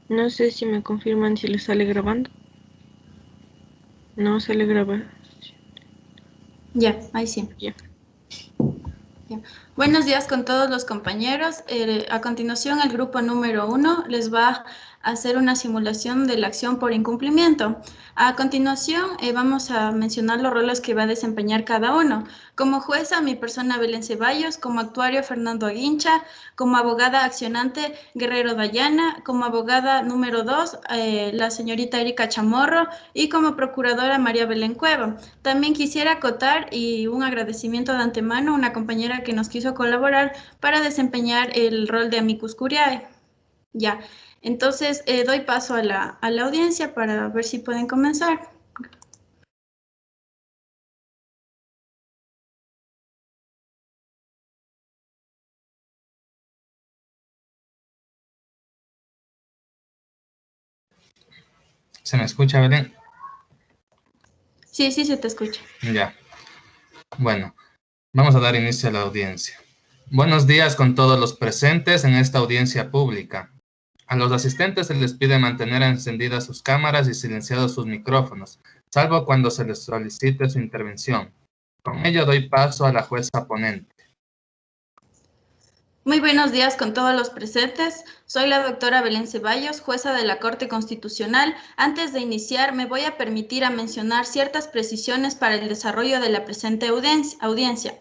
No sé si me confirman si le sale grabando. No sale grabando. Ya, ahí sí. Ya. Ya. Buenos días con todos los compañeros. A continuación, el grupo número 1 les va a hacer una simulación de la acción por incumplimiento. A continuación, vamos a mencionar los roles que va a desempeñar cada uno. Como jueza, mi persona Belén Ceballos; como actuario, Fernando Aguincha; como abogada accionante, Guerrero Dayana; como abogada número 2, la señorita Erika Chamorro; y como procuradora, María Belén Cueva. También quisiera acotar y un agradecimiento de antemano a una compañera que nos quiso colaborar para desempeñar el rol de amicus curiae. Ya, entonces doy paso a la audiencia para ver si pueden comenzar. ¿Se me escucha, Belén? Sí, sí, se te escucha. Ya. Bueno, vamos a dar inicio a la audiencia. Buenos días con todos los presentes en esta audiencia pública. A los asistentes se les pide mantener encendidas sus cámaras y silenciados sus micrófonos, salvo cuando se les solicite su intervención. Con ello doy paso a la jueza ponente. Muy buenos días con todos los presentes. Soy la doctora Belén Ceballos, jueza de la Corte Constitucional. Antes de iniciar, me voy a permitir a mencionar ciertas precisiones para el desarrollo de la presente audiencia.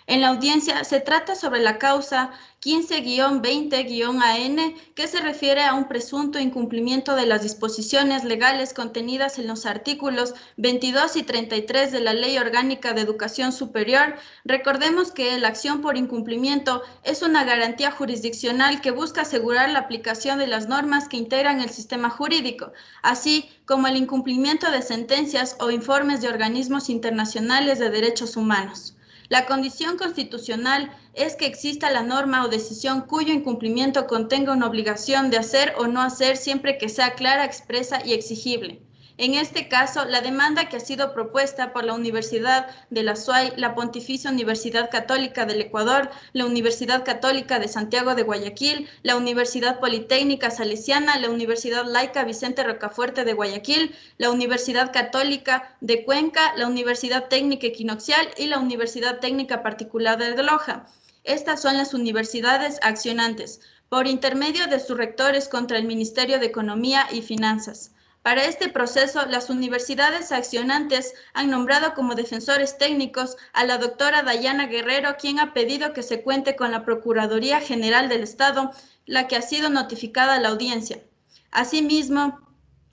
En la audiencia se trata sobre la causa 15-20-AN, que se refiere a un presunto incumplimiento de las disposiciones legales contenidas en los artículos 22 y 33 de la Ley Orgánica de Educación Superior. Recordemos que la acción por incumplimiento es una garantía jurisdiccional que busca asegurar la aplicación de las normas que integran el sistema jurídico, así como el incumplimiento de sentencias o informes de organismos internacionales de derechos humanos. La condición constitucional es que exista la norma o decisión cuyo incumplimiento contenga una obligación de hacer o no hacer siempre que sea clara, expresa y exigible. En este caso, la demanda que ha sido propuesta por la Universidad de la SUAY, la Pontificia Universidad Católica del Ecuador, la Universidad Católica de Santiago de Guayaquil, la Universidad Politécnica Salesiana, la Universidad Laica Vicente Rocafuerte de Guayaquil, la Universidad Católica de Cuenca, la Universidad Técnica Equinoccial y la Universidad Técnica Particular de Loja. Estas son las universidades accionantes, por intermedio de sus rectores contra el Ministerio de Economía y Finanzas. Para este proceso, las universidades accionantes han nombrado como defensores técnicos a la doctora Dayana Guerrero, quien ha pedido que se cuente con la Procuraduría General del Estado, la que ha sido notificada a la audiencia. Asimismo,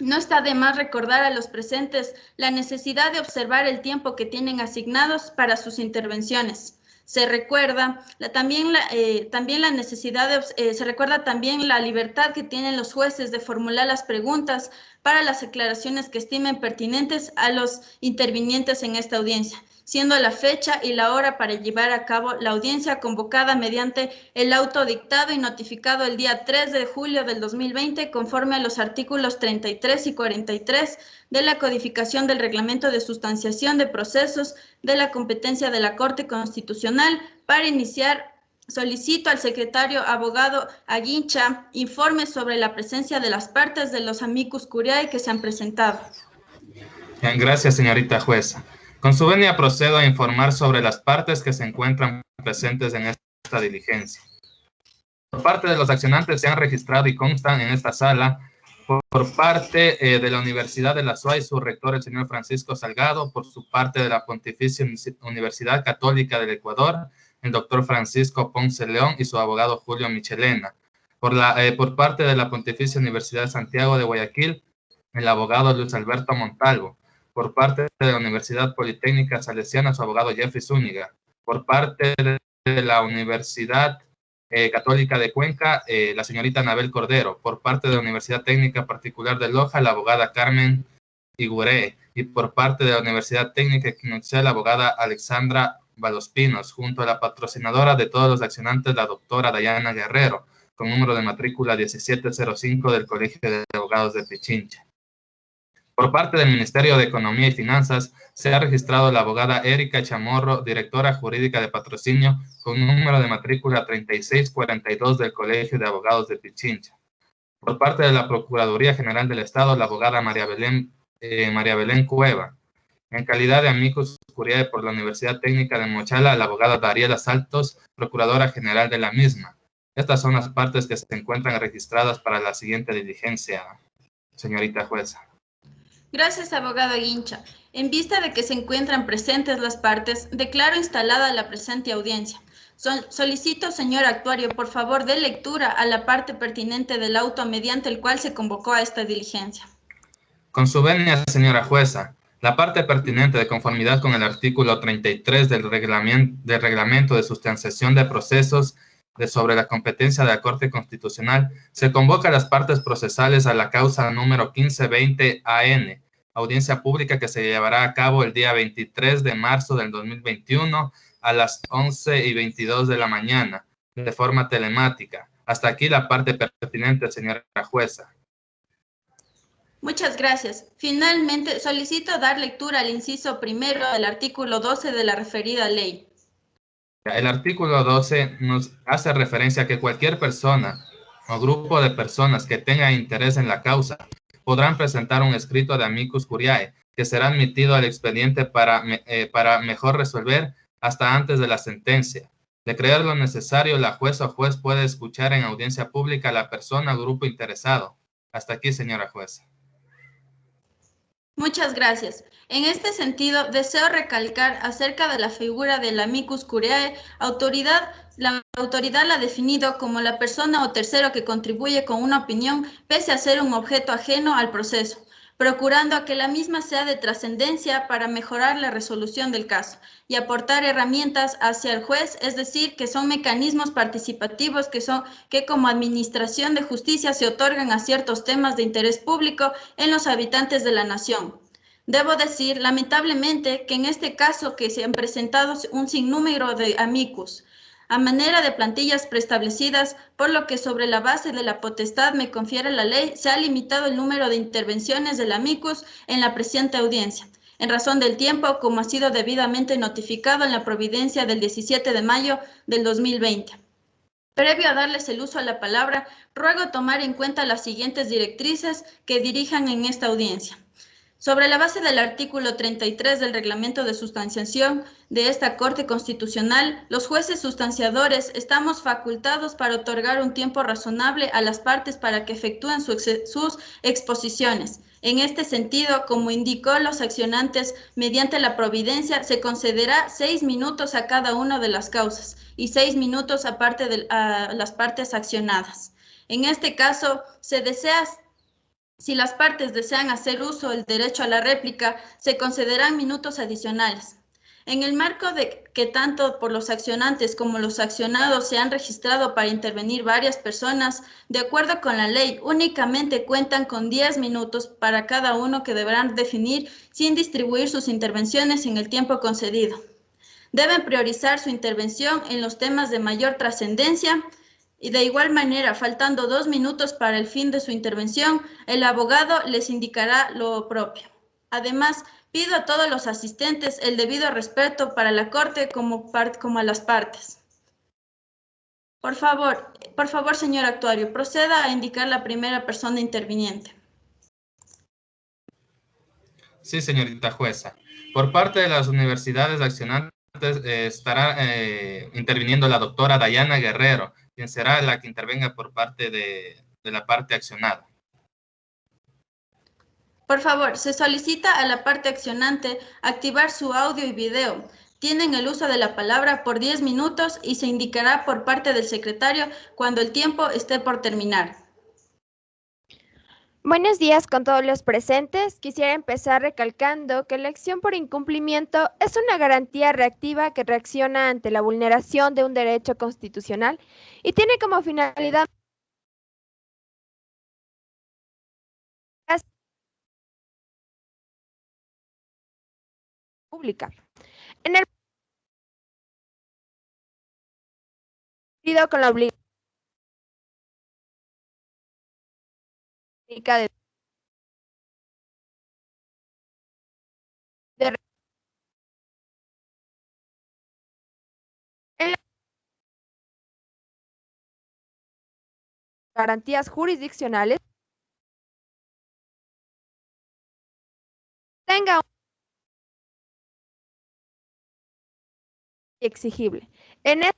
no está de más recordar a los presentes la necesidad de observar el tiempo que tienen asignados para sus intervenciones. Se recuerda también la libertad que tienen los jueces de formular las preguntas para las aclaraciones que estimen pertinentes a los intervinientes en esta audiencia, siendo la fecha y la hora para llevar a cabo la audiencia convocada mediante el auto dictado y notificado el día 3 de julio del 2020, conforme a los artículos 33 y 43 de la codificación del reglamento de sustanciación de procesos de la competencia de la Corte Constitucional. Para iniciar, solicito al secretario abogado Aguincha informe sobre la presencia de las partes de los amicus curiae que se han presentado. Bien, gracias, señorita jueza. Con su venia procedo a informar sobre las partes que se encuentran presentes en esta diligencia. Por parte de los accionantes se han registrado y constan en esta sala, por parte de la Universidad de la SUAY, su rector, el señor Francisco Salgado; por su parte de la Pontificia Universidad Católica del Ecuador, el doctor Francisco Ponce León y su abogado Julio Michelena; por parte de la Pontificia Universidad de Santiago de Guayaquil, el abogado Luis Alberto Montalvo; por parte de la Universidad Politécnica Salesiana, su abogado Jeffrey Zúñiga; por parte de la Universidad Católica de Cuenca, la señorita Anabel Cordero; por parte de la Universidad Técnica Particular de Loja, la abogada Carmen Iguré; y por parte de la Universidad Técnica Equinoccial, la abogada Alexandra Valospinos, junto a la patrocinadora de todos los accionantes, la doctora Dayana Guerrero, con número de matrícula 1705 del Colegio de Abogados de Pichincha. Por parte del Ministerio de Economía y Finanzas, se ha registrado la abogada Erika Chamorro, directora jurídica de patrocinio, con número de matrícula 3642 del Colegio de Abogados de Pichincha. Por parte de la Procuraduría General del Estado, la abogada María Belén Cueva. En calidad de amicus curiae por la Universidad Técnica de Mochala, la abogada Dariela Saltos, Procuradora General de la misma. Estas son las partes que se encuentran registradas para la siguiente diligencia, señorita jueza. Gracias, abogado Guincha. En vista de que se encuentran presentes las partes, declaro instalada la presente audiencia. Solicito, señor actuario, por favor, dé lectura a la parte pertinente del auto mediante el cual se convocó a esta diligencia. Con su venia, señora jueza, la parte pertinente de conformidad con el artículo 33 del reglamento de sustanciación de procesos sobre la competencia de la Corte Constitucional, se convoca a las partes procesales a la causa número 1520 AN, audiencia pública que se llevará a cabo el día 23 de marzo del 2021 a las 11:22 de la mañana, de forma telemática. Hasta aquí la parte pertinente, señora jueza. Muchas gracias. Finalmente, solicito dar lectura al inciso primero del artículo 12 de la referida ley. El artículo 12 nos hace referencia a que cualquier persona o grupo de personas que tenga interés en la causa podrán presentar un escrito de amicus curiae que será admitido al expediente para mejor resolver hasta antes de la sentencia. De creer lo necesario, la jueza o juez puede escuchar en audiencia pública a la persona o grupo interesado. Hasta aquí, señora jueza. Muchas gracias. En este sentido, deseo recalcar acerca de la figura del amicus curiae, la autoridad la ha definido como la persona o tercero que contribuye con una opinión pese a ser un objeto ajeno al proceso, procurando a que la misma sea de trascendencia para mejorar la resolución del caso y aportar herramientas hacia el juez, es decir, que son mecanismos participativos que como administración de justicia se otorgan a ciertos temas de interés público en los habitantes de la nación. Debo decir, lamentablemente, que en este caso que se han presentado un sinnúmero de amicus, a manera de plantillas preestablecidas, por lo que sobre la base de la potestad me confiere la ley, se ha limitado el número de intervenciones del amicus en la presente audiencia, en razón del tiempo, como ha sido debidamente notificado en la providencia del 17 de mayo del 2020. Previo a darles el uso a la palabra, ruego tomar en cuenta las siguientes directrices que dirijan en esta audiencia. Sobre la base del artículo 33 del reglamento de sustanciación de esta Corte Constitucional, los jueces sustanciadores estamos facultados para otorgar un tiempo razonable a las partes para que efectúen sus exposiciones. En este sentido, como indicó los accionantes, mediante la providencia se concederá 6 minutos a cada una de las causas y 6 minutos aparte de las partes accionadas. En este caso, si las partes desean hacer uso del derecho a la réplica, se concederán minutos adicionales. En el marco de que tanto por los accionantes como los accionados se han registrado para intervenir varias personas, de acuerdo con la ley, únicamente cuentan con 10 minutos para cada uno que deberán definir sin distribuir sus intervenciones en el tiempo concedido. Deben priorizar su intervención en los temas de mayor trascendencia. Y de igual manera, faltando 2 minutos para el fin de su intervención, el abogado les indicará lo propio. Además, pido a todos los asistentes el debido respeto para la Corte como a las partes. Por favor, señor actuario, proceda a indicar la primera persona interviniente. Sí, señorita jueza. Por parte de las universidades accionantes estará interviniendo la doctora Dayana Guerrero, quien será la que intervenga por parte de la parte accionada. Por favor, se solicita a la parte accionante activar su audio y video. Tienen el uso de la palabra por 10 minutos y se indicará por parte del secretario cuando el tiempo esté por terminar. Buenos días con todos los presentes. Quisiera empezar recalcando que la acción por incumplimiento es una garantía reactiva que reacciona ante la vulneración de un derecho constitucional y tiene como finalidad pública. En el con la obligación de garantías jurisdiccionales tenga un exigible. En el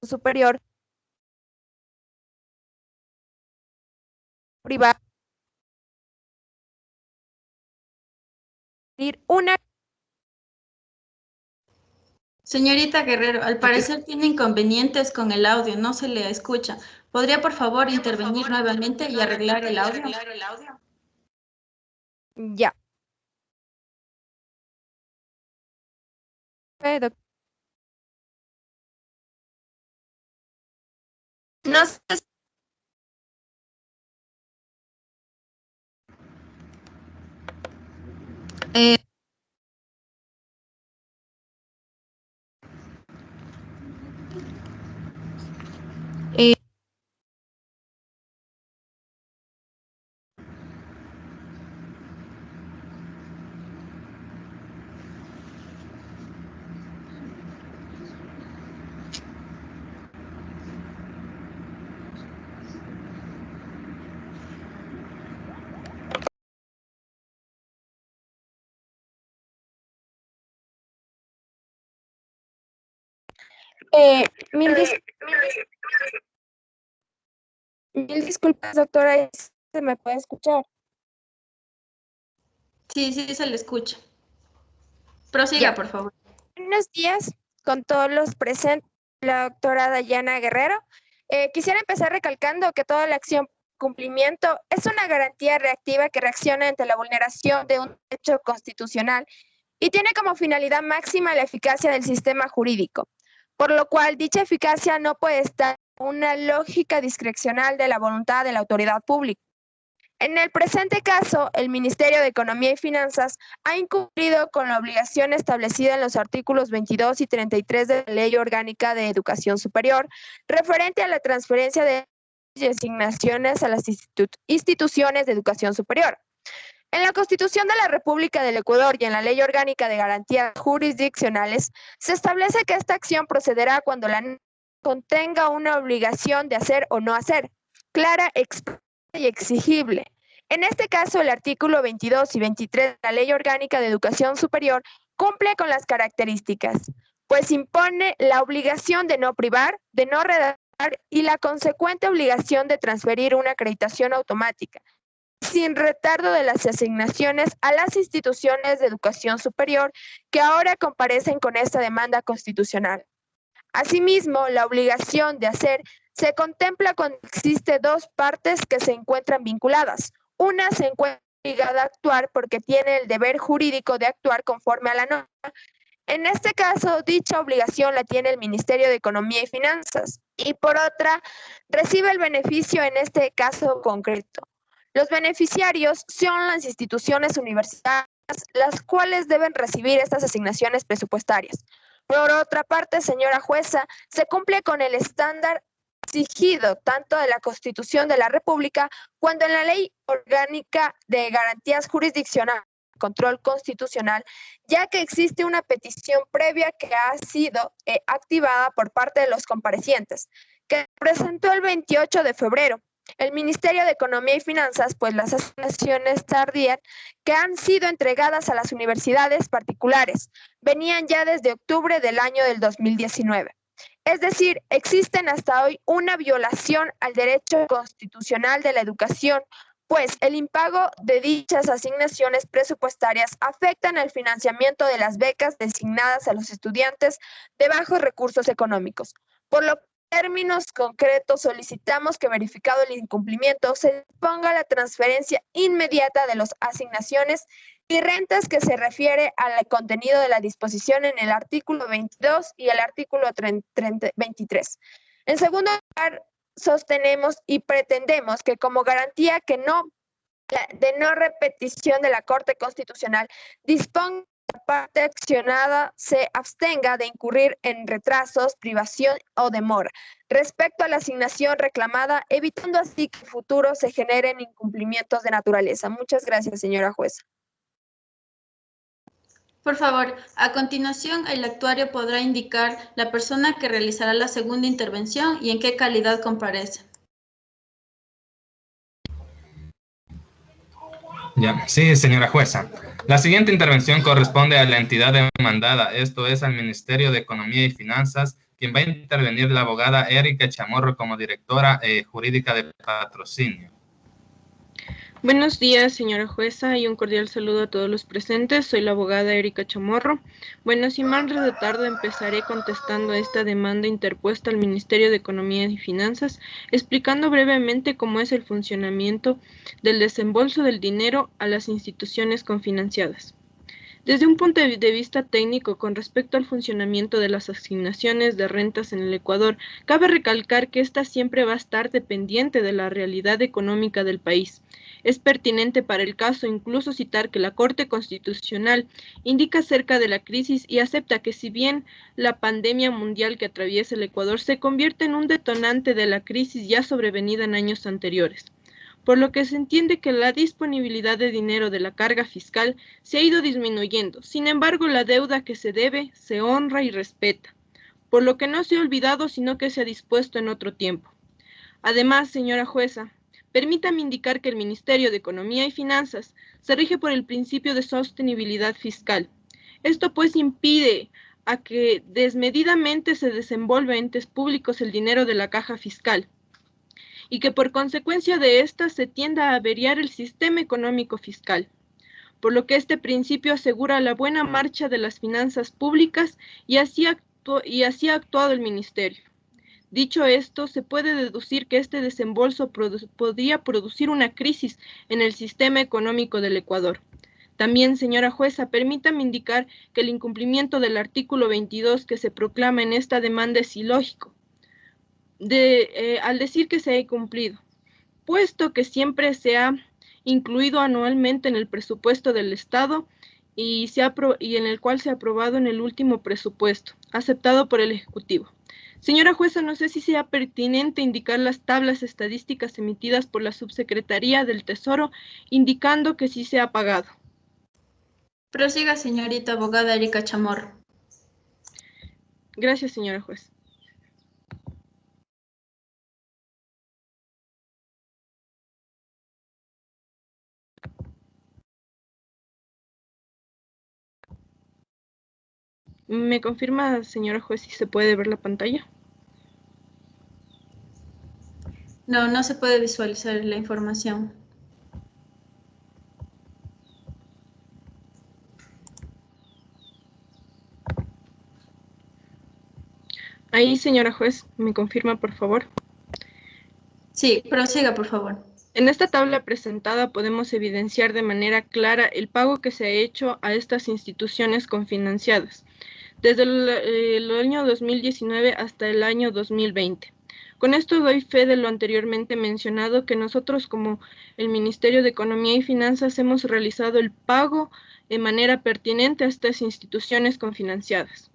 superior privado una. Señorita Guerrero, al parecer tiene inconvenientes con el audio, no se le escucha. ¿Podría por favor intervenir nuevamente y arreglar el audio? Ya. No sé si mil, mil disculpas, doctora, ¿se me puede escuchar? Sí, sí, se le escucha. Prosiga, Ya. por favor. Buenos días con todos los presentes, la doctora Dayana Guerrero. Quisiera empezar recalcando que toda la acción cumplimiento es una garantía reactiva que reacciona ante la vulneración de un derecho constitucional y tiene como finalidad máxima la eficacia del sistema jurídico, por lo cual dicha eficacia no puede estar en una lógica discrecional de la voluntad de la autoridad pública. En el presente caso, el Ministerio de Economía y Finanzas ha incumplido con la obligación establecida en los artículos 22 y 33 de la Ley Orgánica de Educación Superior, referente a la transferencia de asignaciones a las instituciones de educación superior. En la Constitución de la República del Ecuador y en la Ley Orgánica de Garantías Jurisdiccionales, se establece que esta acción procederá cuando la norma contenga una obligación de hacer o no hacer, clara, expresa y exigible. En este caso, el artículo 22 y 23 de la Ley Orgánica de Educación Superior cumple con las características, pues impone la obligación de no privar, de no redactar y la consecuente obligación de transferir una acreditación automática, sin retardo de las asignaciones a las instituciones de educación superior que ahora comparecen con esta demanda constitucional. Asimismo, la obligación de hacer se contempla cuando existe dos partes que se encuentran vinculadas. Una se encuentra obligada a actuar porque tiene el deber jurídico de actuar conforme a la norma. En este caso, dicha obligación la tiene el Ministerio de Economía y Finanzas y por otra, recibe el beneficio en este caso concreto. Los beneficiarios son las instituciones universitarias, las cuales deben recibir estas asignaciones presupuestarias. Por otra parte, señora jueza, se cumple con el estándar exigido tanto de la Constitución de la República cuanto en la Ley Orgánica de Garantías Jurisdiccionales y Control Constitucional, ya que existe una petición previa que ha sido activada por parte de los comparecientes, que presentó el 28 de febrero. El Ministerio de Economía y Finanzas, pues las asignaciones tardías que han sido entregadas a las universidades particulares venían ya desde octubre del año del 2019. Es decir, existen hasta hoy una violación al derecho constitucional de la educación, pues el impago de dichas asignaciones presupuestarias afectan al financiamiento de las becas designadas a los estudiantes de bajos recursos económicos, por lo términos concretos, solicitamos que, verificado el incumplimiento, se disponga la transferencia inmediata de las asignaciones y rentas que se refiere al contenido de la disposición en el artículo 22 y el artículo 23. En segundo lugar, sostenemos y pretendemos que como garantía de no repetición de la Corte Constitucional, disponga la parte accionada se abstenga de incurrir en retrasos, privación o demora respecto a la asignación reclamada, evitando así que en futuro se generen incumplimientos de naturaleza. Muchas gracias, señora jueza. Por favor, a continuación el actuario podrá indicar la persona que realizará la segunda intervención y en qué calidad comparece. Ya, sí, señora jueza. La siguiente intervención corresponde a la entidad demandada, esto es al Ministerio de Economía y Finanzas, quien va a intervenir la abogada Erika Chamorro como directora jurídica de patrocinio. Buenos días, señora jueza, y un cordial saludo a todos los presentes. Soy la abogada Erika Chamorro. Bueno, sin más retardo, empezaré contestando a esta demanda interpuesta al Ministerio de Economía y Finanzas, explicando brevemente cómo es el funcionamiento del desembolso del dinero a las instituciones cofinanciadas. Desde un punto de vista técnico, con respecto al funcionamiento de las asignaciones de rentas en el Ecuador, cabe recalcar que ésta siempre va a estar dependiente de la realidad económica del país. Es pertinente para el caso incluso citar que la Corte Constitucional indica acerca de la crisis y acepta que si bien la pandemia mundial que atraviesa el Ecuador se convierte en un detonante de la crisis ya sobrevenida en años anteriores, por lo que se entiende que la disponibilidad de dinero de la carga fiscal se ha ido disminuyendo. Sin embargo, la deuda que se debe se honra y respeta, por lo que no se ha olvidado, sino que se ha dispuesto en otro tiempo. Además, señora jueza, permítame indicar que el Ministerio de Economía y Finanzas se rige por el principio de sostenibilidad fiscal. Esto pues impide a que desmedidamente se desenvuelva en entes públicos el dinero de la caja fiscal, y que por consecuencia de esta se tienda a averiar el sistema económico fiscal, por lo que este principio asegura la buena marcha de las finanzas públicas y así ha actuado el Ministerio. Dicho esto, se puede deducir que este desembolso podría producir una crisis en el sistema económico del Ecuador. También, señora jueza, permítame indicar que el incumplimiento del artículo 22 que se proclama en esta demanda es ilógico, al decir que se ha cumplido, puesto que siempre se ha incluido anualmente en el presupuesto del Estado y en el cual se ha aprobado en el último presupuesto, aceptado por el Ejecutivo. Señora jueza, no sé si sea pertinente indicar las tablas estadísticas emitidas por la Subsecretaría del Tesoro, indicando que sí se ha pagado. Prosiga, señorita abogada Erika Chamorro. Gracias, señora jueza. ¿Me confirma, señora juez, si se puede ver la pantalla? No, no se puede visualizar la información. Ahí, señora juez, ¿me confirma, por favor? Sí, prosiga, por favor. En esta tabla presentada podemos evidenciar de manera clara el pago que se ha hecho a estas instituciones cofinanciadas desde el año 2019 hasta el año 2020. Con esto doy fe de lo anteriormente mencionado, que nosotros como el Ministerio de Economía y Finanzas hemos realizado el pago de manera pertinente a estas instituciones cofinanciadas.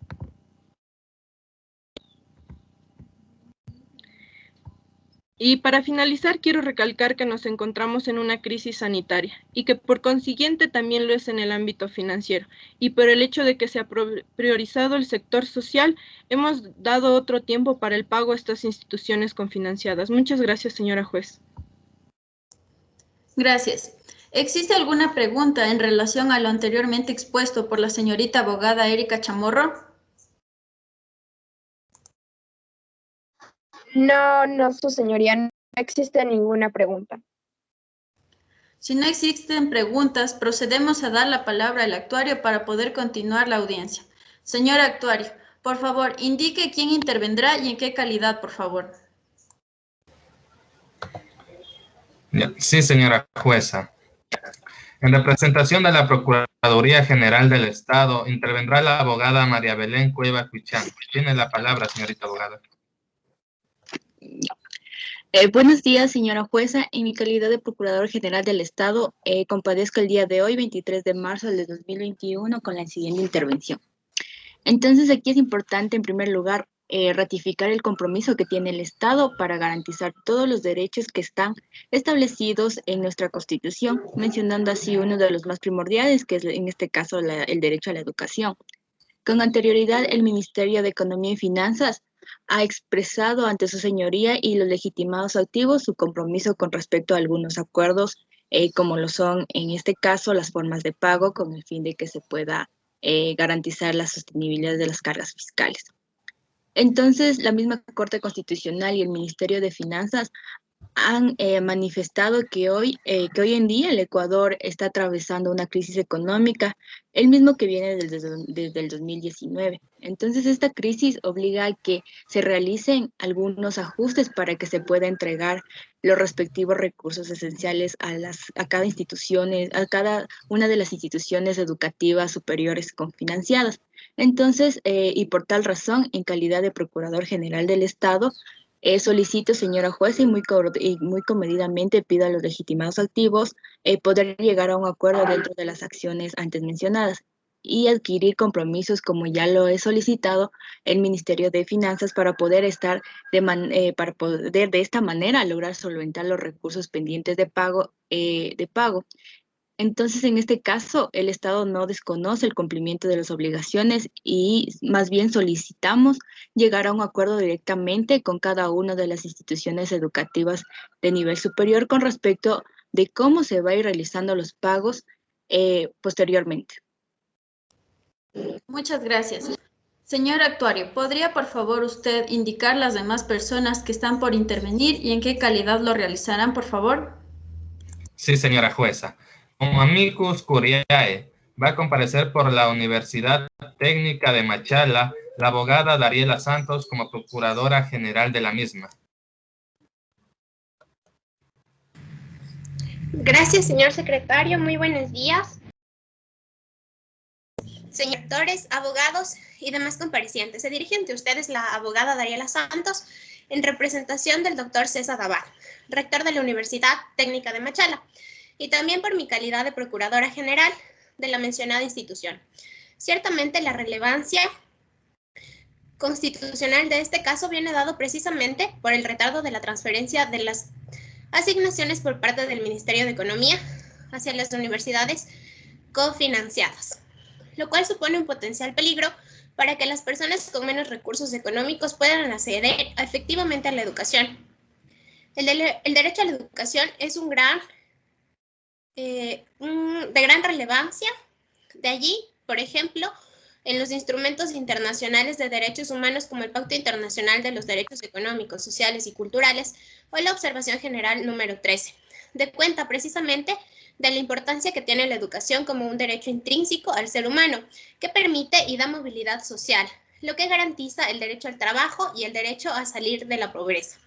Y para finalizar, quiero recalcar que nos encontramos en una crisis sanitaria y que por consiguiente también lo es en el ámbito financiero. Y por el hecho de que se ha priorizado el sector social, hemos dado otro tiempo para el pago a estas instituciones cofinanciadas. Muchas gracias, señora juez. Gracias. ¿Existe alguna pregunta en relación a lo anteriormente expuesto por la señorita abogada Erika Chamorro? No, su señoría, no existe ninguna pregunta. Si no existen preguntas, procedemos a dar la palabra al actuario para poder continuar la audiencia. Señor actuario, por favor, indique quién intervendrá y en qué calidad, por favor. Sí, señora jueza. En representación de la Procuraduría General del Estado, intervendrá la abogada María Belén Cueva Cuichán. Tiene la palabra, señorita abogada. Buenos días, señora jueza. En mi calidad de Procurador General del Estado, compadezco el día de hoy, 23 de marzo de 2021, con la siguiente intervención. Entonces, aquí es importante, en primer lugar, ratificar el compromiso que tiene el Estado para garantizar todos los derechos que están establecidos en nuestra Constitución, mencionando así uno de los más primordiales, que es en este caso el derecho a la educación. Con anterioridad, el Ministerio de Economía y Finanzas ha expresado ante su señoría y los legitimados activos su compromiso con respecto a algunos acuerdos, como lo son, en este caso, las formas de pago, con el fin de que se pueda garantizar la sostenibilidad de las cargas fiscales. Entonces, la misma Corte Constitucional y el Ministerio de Finanzas han manifestado que hoy en día el Ecuador está atravesando una crisis económica, el mismo que viene desde el 2019. Entonces, esta crisis obliga a que se realicen algunos ajustes para que se pueda entregar los respectivos recursos esenciales a cada una de las instituciones educativas superiores confinanciadas. Entonces, y por tal razón, en calidad de Procurador General del Estado, solicito, señora jueza, y muy comedidamente pido a los legitimados activos poder llegar a un acuerdo dentro de las acciones antes mencionadas y adquirir compromisos, como ya lo he solicitado, el Ministerio de Finanzas para poder para poder de esta manera lograr solventar los recursos pendientes de pago. Entonces, en este caso, el Estado no desconoce el cumplimiento de las obligaciones y más bien solicitamos llegar a un acuerdo directamente con cada una de las instituciones educativas de nivel superior con respecto de cómo se va a ir realizando los pagos posteriormente. Muchas gracias. Señor actuario, ¿podría por favor usted indicar las demás personas que están por intervenir y en qué calidad lo realizarán, por favor? Sí, señora jueza. Como amicus curiae, va a comparecer por la Universidad Técnica de Machala la abogada Dariela Santos como Procuradora General de la misma. Gracias, señor secretario. Muy buenos días. Señores actores, abogados y demás comparecientes, se dirige ante ustedes la abogada Dariela Santos en representación del doctor César Abad, rector de la Universidad Técnica de Machala, y también por mi calidad de Procuradora General de la mencionada institución. Ciertamente la relevancia constitucional de este caso viene dado precisamente por el retardo de la transferencia de las asignaciones por parte del Ministerio de Economía hacia las universidades cofinanciadas, lo cual supone un potencial peligro para que las personas con menos recursos económicos puedan acceder efectivamente a la educación. El derecho a la educación es de gran relevancia. De allí, por ejemplo, en los instrumentos internacionales de derechos humanos como el Pacto Internacional de los Derechos Económicos, Sociales y Culturales o la Observación General número 13, de cuenta precisamente de la importancia que tiene la educación como un derecho intrínseco al ser humano, que permite y da movilidad social, lo que garantiza el derecho al trabajo y el derecho a salir de la pobreza,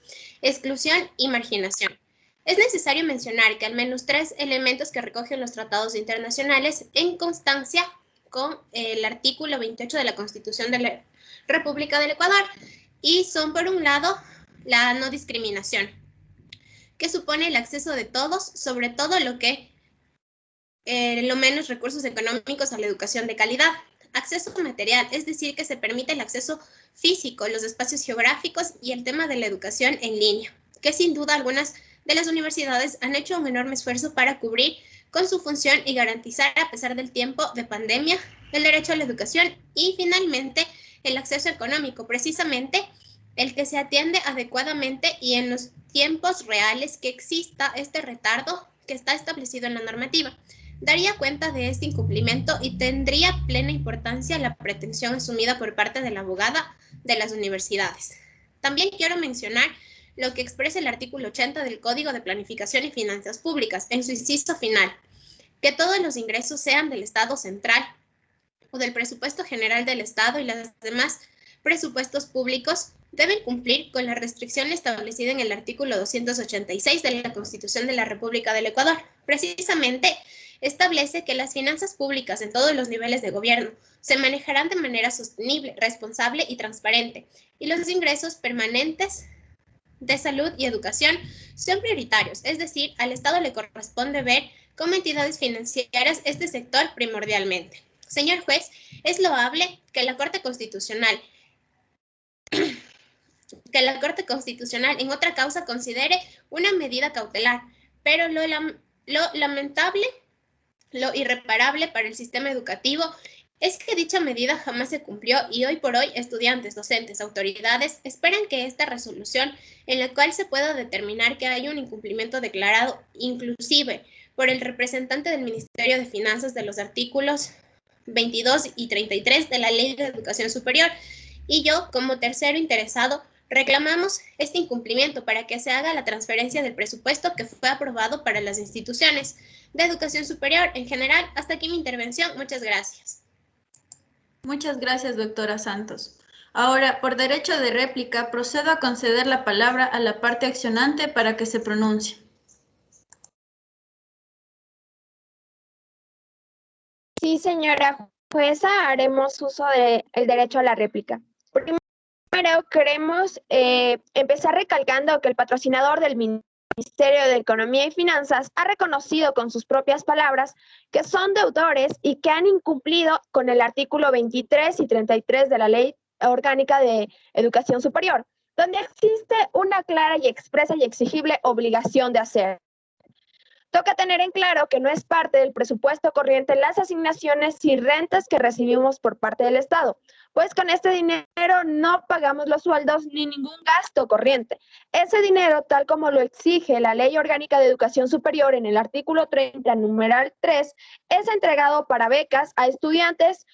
exclusión y marginación. Es necesario mencionar que al menos 3 elementos que recogen los tratados internacionales en constancia con el artículo 28 de la Constitución de la República del Ecuador, y son, por un lado, la no discriminación, que supone el acceso de todos, sobre todo lo menos recursos económicos, a la educación de calidad. Acceso material, es decir, que se permite el acceso físico, los espacios geográficos y el tema de la educación en línea, que sin duda algunas de las universidades han hecho un enorme esfuerzo para cubrir con su función y garantizar, a pesar del tiempo de pandemia, el derecho a la educación. Y finalmente, el acceso económico, precisamente el que se atiende adecuadamente y en los tiempos reales, que exista este retardo que está establecido en la normativa. Daría cuenta de este incumplimiento y tendría plena importancia la pretensión asumida por parte de la abogada de las universidades. También quiero mencionar lo que expresa el artículo 80 del Código de Planificación y Finanzas Públicas en su inciso final, que todos los ingresos sean del Estado central o del presupuesto general del Estado y los demás presupuestos públicos deben cumplir con la restricción establecida en el artículo 286 de la Constitución de la República del Ecuador. Precisamente establece que las finanzas públicas en todos los niveles de gobierno se manejarán de manera sostenible, responsable y transparente, y los ingresos permanentes de salud y educación son prioritarios, es decir, al Estado le corresponde ver como entidades financieras este sector primordialmente. Señor juez, es loable que la Corte Constitucional que la Corte Constitucional en otra causa considere una medida cautelar, pero lo lamentable, lo irreparable para el sistema educativo es que dicha medida jamás se cumplió y hoy por hoy estudiantes, docentes, autoridades esperan que esta resolución en la cual se pueda determinar que hay un incumplimiento declarado inclusive por el representante del Ministerio de Finanzas de los artículos 22 y 33 de la Ley de Educación Superior, y yo, como tercero interesado, reclamamos este incumplimiento para que se haga la transferencia del presupuesto que fue aprobado para las instituciones de educación superior en general. Hasta aquí mi intervención. Muchas gracias. Muchas gracias, doctora Santos. Ahora, por derecho de réplica, procedo a conceder la palabra a la parte accionante para que se pronuncie. Sí, señora jueza, haremos uso del derecho a la réplica. Primero, queremos empezar recalcando que el patrocinador del Ministerio de Economía y Finanzas ha reconocido con sus propias palabras que son deudores y que han incumplido con el artículo 23 y 33 de la Ley Orgánica de Educación Superior, donde existe una clara y expresa y exigible obligación de hacer. Toca tener en claro que no es parte del presupuesto corriente las asignaciones y rentas que recibimos por parte del Estado, pues con este dinero no pagamos los sueldos ni ningún gasto corriente. Ese dinero, tal como lo exige la Ley Orgánica de Educación Superior en el artículo 30, numeral 3, es entregado para becas a estudiantes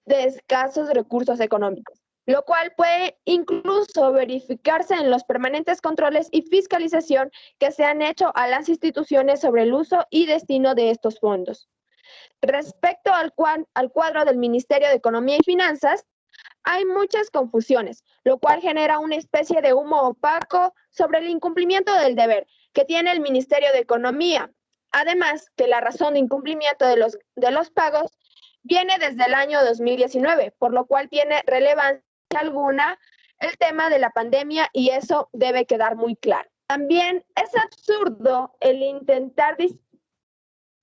de escasos recursos económicos, lo cual puede incluso verificarse en los permanentes controles y fiscalización que se han hecho a las instituciones sobre el uso y destino de estos fondos. Respecto al cuadro del Ministerio de Economía y Finanzas, hay muchas confusiones, lo cual genera una especie de humo opaco sobre el incumplimiento del deber que tiene el Ministerio de Economía. Además, que la razón de incumplimiento de los pagos viene desde el año 2019, por lo cual tiene relevancia alguna el tema de la pandemia y eso debe quedar muy claro. También es absurdo el intentar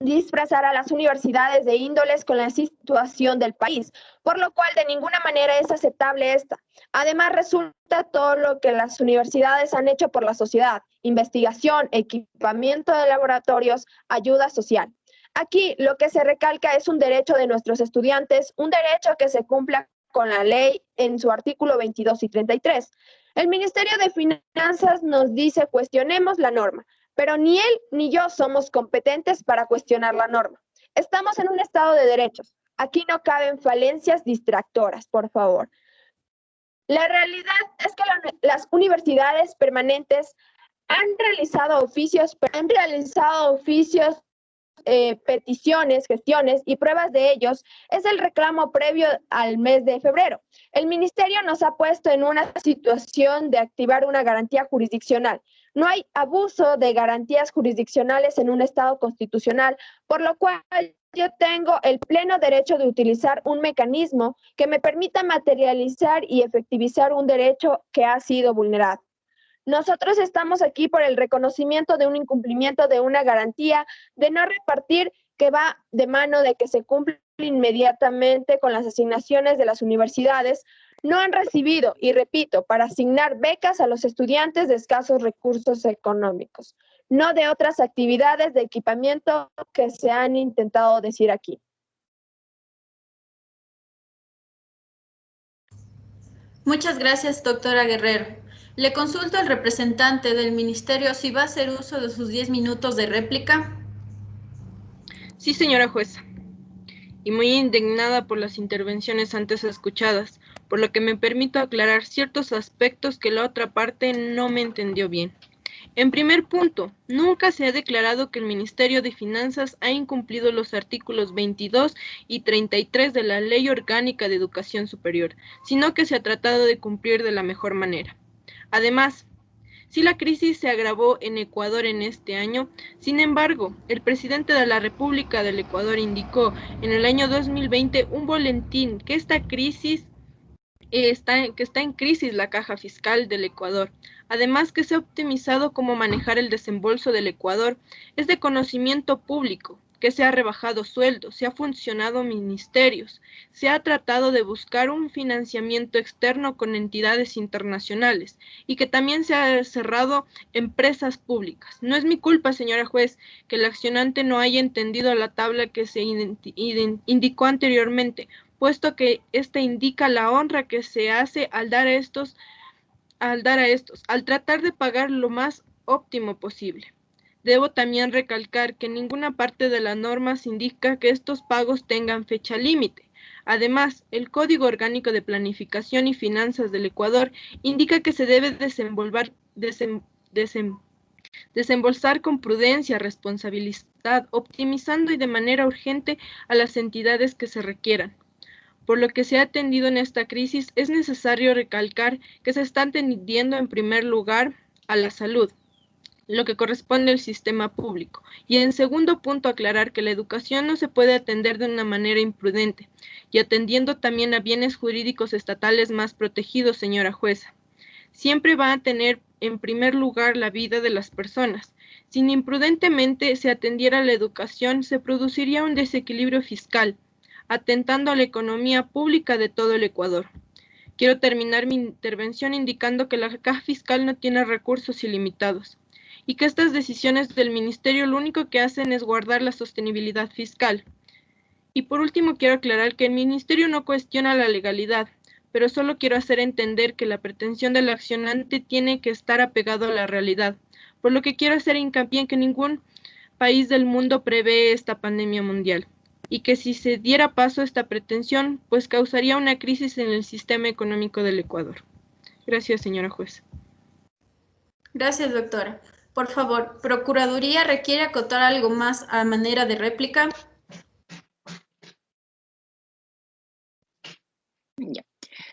disfrazar a las universidades de índoles con la situación del país, por lo cual de ninguna manera es aceptable esta. Además, resulta todo lo que las universidades han hecho por la sociedad: investigación, equipamiento de laboratorios, ayuda social. Aquí lo que se recalca es un derecho de nuestros estudiantes, un derecho que se cumpla con la ley en su artículo 22 y 33. El Ministerio de Finanzas nos dice cuestionemos la norma, pero ni él ni yo somos competentes para cuestionar la norma. Estamos en un estado de derechos. Aquí no caben falencias distractoras, por favor. La realidad es que las universidades permanentes han realizado oficios, peticiones, gestiones y pruebas de ellos es el reclamo previo al mes de febrero. El ministerio nos ha puesto en una situación de activar una garantía jurisdiccional. No hay abuso de garantías jurisdiccionales en un Estado constitucional, por lo cual yo tengo el pleno derecho de utilizar un mecanismo que me permita materializar y efectivizar un derecho que ha sido vulnerado. Nosotros estamos aquí por el reconocimiento de un incumplimiento de una garantía de no repartir que va de mano de que se cumple inmediatamente con las asignaciones de las universidades. No han recibido, y repito, para asignar becas a los estudiantes de escasos recursos económicos, no de otras actividades de equipamiento que se han intentado decir aquí. Muchas gracias, doctora Guerrero. Le consulto al representante del ministerio si va a hacer uso de sus 10 minutos de réplica. Sí, señora jueza. Y muy indignada por las intervenciones antes escuchadas, por lo que me permito aclarar ciertos aspectos que la otra parte no me entendió bien. En primer punto, nunca se ha declarado que el Ministerio de Finanzas ha incumplido los artículos 22 y 33 de la Ley Orgánica de Educación Superior, sino que se ha tratado de cumplir de la mejor manera. Además, sí, la crisis se agravó en Ecuador en este año. Sin embargo, el presidente de la República del Ecuador indicó en el año 2020 un boletín que está en crisis la caja fiscal del Ecuador. Además, que se ha optimizado cómo manejar el desembolso del Ecuador. Es de conocimiento público que se ha rebajado sueldos, se ha funcionado ministerios, se ha tratado de buscar un financiamiento externo con entidades internacionales y que también se ha cerrado empresas públicas. No es mi culpa, señora juez, que el accionante no haya entendido la tabla que se indicó anteriormente, puesto que esta indica la honra que se hace al tratar de pagar lo más óptimo posible. Debo también recalcar que en ninguna parte de las normas indica que estos pagos tengan fecha límite. Además, el Código Orgánico de Planificación y Finanzas del Ecuador indica que se debe desembolsar con prudencia, responsabilidad, optimizando y de manera urgente a las entidades que se requieran. Por lo que se ha atendido en esta crisis, es necesario recalcar que se está atendiendo en primer lugar a la salud, lo que corresponde al sistema público. Y en segundo punto, aclarar que la educación no se puede atender de una manera imprudente, y atendiendo también a bienes jurídicos estatales más protegidos, señora jueza. Siempre va a tener en primer lugar la vida de las personas. Si imprudentemente se atendiera la educación, se produciría un desequilibrio fiscal, atentando a la economía pública de todo el Ecuador. Quiero terminar mi intervención indicando que la caja fiscal no tiene recursos ilimitados y que estas decisiones del Ministerio lo único que hacen es guardar la sostenibilidad fiscal. Y por último, quiero aclarar que el Ministerio no cuestiona la legalidad, pero solo quiero hacer entender que la pretensión del accionante tiene que estar apegado a la realidad, por lo que quiero hacer hincapié en que ningún país del mundo prevé esta pandemia mundial, y que si se diera paso a esta pretensión, pues causaría una crisis en el sistema económico del Ecuador. Gracias, señora jueza. Gracias, doctora. Por favor, Procuraduría requiere acotar algo más a manera de réplica. Ya.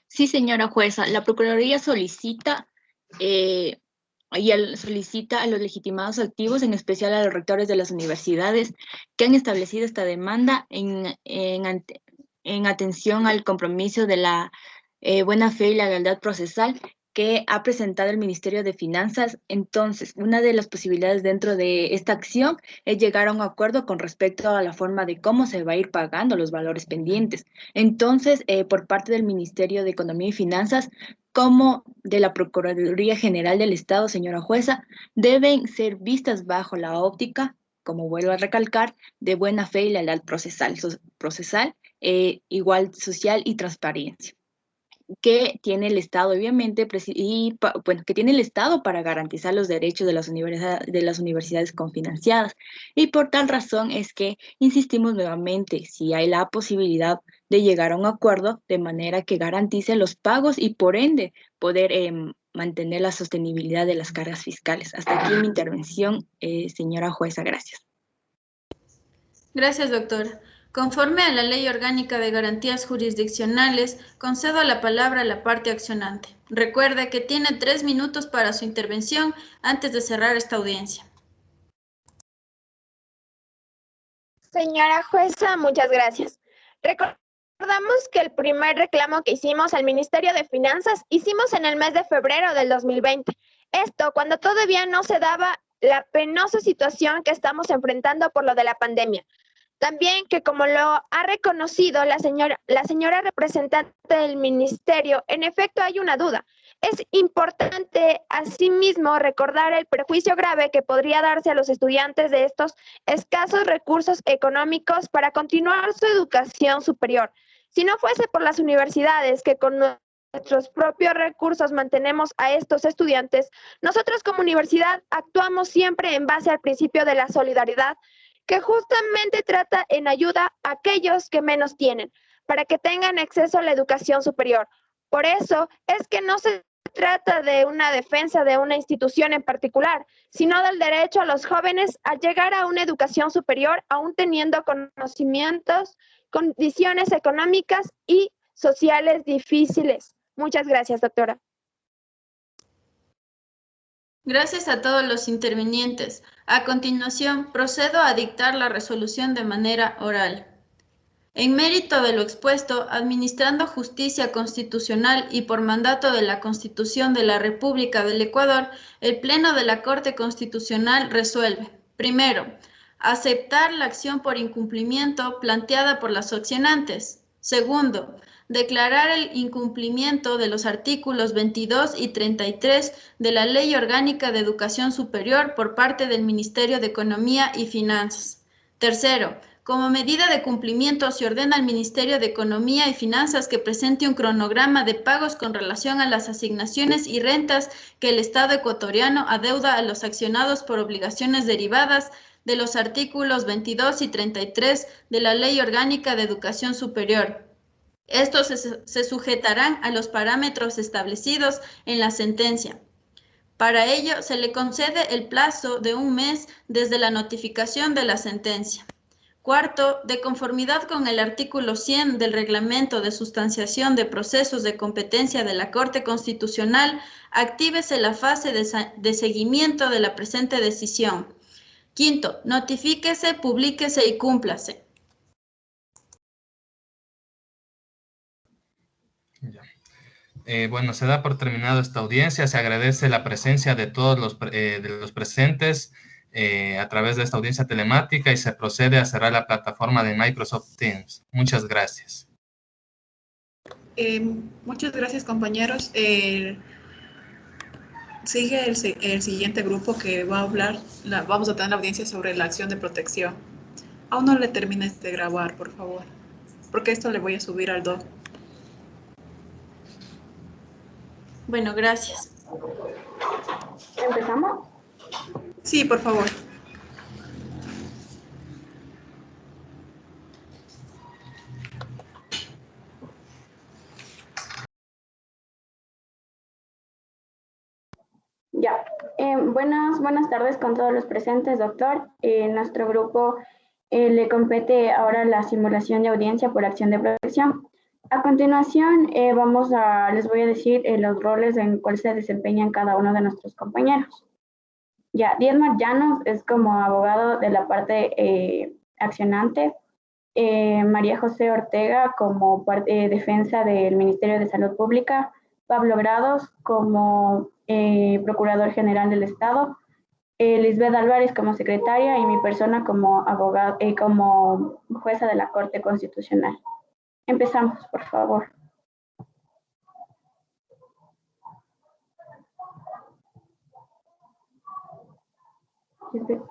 Sí, señora jueza, la Procuraduría solicita a los legitimados activos, en especial a los rectores de las universidades, que han establecido esta demanda en atención al compromiso de la buena fe y la lealtad procesal que ha presentado el Ministerio de Finanzas. Entonces, una de las posibilidades dentro de esta acción es llegar a un acuerdo con respecto a la forma de cómo se va a ir pagando los valores pendientes. Entonces, por parte del Ministerio de Economía y Finanzas, como de la Procuraduría General del Estado, señora jueza, deben ser vistas bajo la óptica, como vuelvo a recalcar, de buena fe y lealtad procesal, igual social y transparencia, que tiene el Estado, obviamente, que tiene el Estado para garantizar los derechos de las universidades confinanciadas. Y por tal razón es que insistimos nuevamente, si hay la posibilidad de llegar a un acuerdo de manera que garantice los pagos y por ende poder mantener la sostenibilidad de las cargas fiscales. Hasta aquí mi intervención, señora jueza, gracias. Gracias, doctora. Conforme a la Ley Orgánica de Garantías Jurisdiccionales, concedo la palabra a la parte accionante. Recuerde que tiene 3 minutos para su intervención antes de cerrar esta audiencia. Señora jueza, muchas gracias. Recordamos que el primer reclamo que hicimos al Ministerio de Finanzas hicimos en el mes de febrero del 2020. Esto cuando todavía no se daba la penosa situación que estamos enfrentando por lo de la pandemia. También que, como lo ha reconocido la señora representante del ministerio, en efecto hay una duda. Es importante, asimismo, recordar el perjuicio grave que podría darse a los estudiantes de estos escasos recursos económicos para continuar su educación superior. Si no fuese por las universidades que con nuestros propios recursos mantenemos a estos estudiantes, nosotros como universidad actuamos siempre en base al principio de la solidaridad, que justamente trata en ayuda a aquellos que menos tienen, para que tengan acceso a la educación superior. Por eso es que no se trata de una defensa de una institución en particular, sino del derecho a los jóvenes a llegar a una educación superior, aún teniendo conocimientos, condiciones económicas y sociales difíciles. Muchas gracias, doctora. Gracias a todos los intervinientes. A continuación, procedo a dictar la resolución de manera oral. En mérito de lo expuesto, administrando justicia constitucional y por mandato de la Constitución de la República del Ecuador, el Pleno de la Corte Constitucional resuelve. Primero, Aceptar la acción por incumplimiento planteada por las accionantes. Segundo, declarar el incumplimiento de los artículos 22 y 33 de la Ley Orgánica de Educación Superior por parte del Ministerio de Economía y Finanzas. Tercero, como medida de cumplimiento se ordena al Ministerio de Economía y Finanzas que presente un cronograma de pagos con relación a las asignaciones y rentas que el Estado ecuatoriano adeuda a los accionados por obligaciones derivadas de los artículos 22 y 33 de la Ley Orgánica de Educación Superior. Estos se sujetarán a los parámetros establecidos en la sentencia. Para ello, se le concede el plazo de 1 mes desde la notificación de la sentencia. Cuarto, de conformidad con el artículo 100 del Reglamento de Sustanciación de Procesos de Competencia de la Corte Constitucional, actívese la fase de seguimiento de la presente decisión. Quinto, notifíquese, publíquese y cúmplase. Bueno, se da por terminado esta audiencia. Se agradece la presencia de todos los presentes a través de esta audiencia telemática y se procede a cerrar la plataforma de Microsoft Teams. Muchas gracias. Muchas gracias, compañeros. Sigue el siguiente grupo que va a hablar. Vamos a tener la audiencia sobre la acción de protección. Aún no le termines de grabar, por favor, porque esto le voy a subir al doc. Bueno, gracias. ¿Empezamos? Sí, por favor. Ya. Buenas tardes con todos los presentes, doctor. Nuestro grupo le compete ahora la simulación de audiencia por acción de protección. A continuación, les voy a decir los roles en cuales se desempeñan cada uno de nuestros compañeros. Ya, Diezmar Llanos es como abogado de la parte accionante, María José Ortega como defensa del Ministerio de Salud Pública, Pablo Grados como Procurador General del Estado, Lisbeth Álvarez como secretaria y mi persona como abogada, como jueza de la Corte Constitucional. Empezamos, por favor. Lisbeth.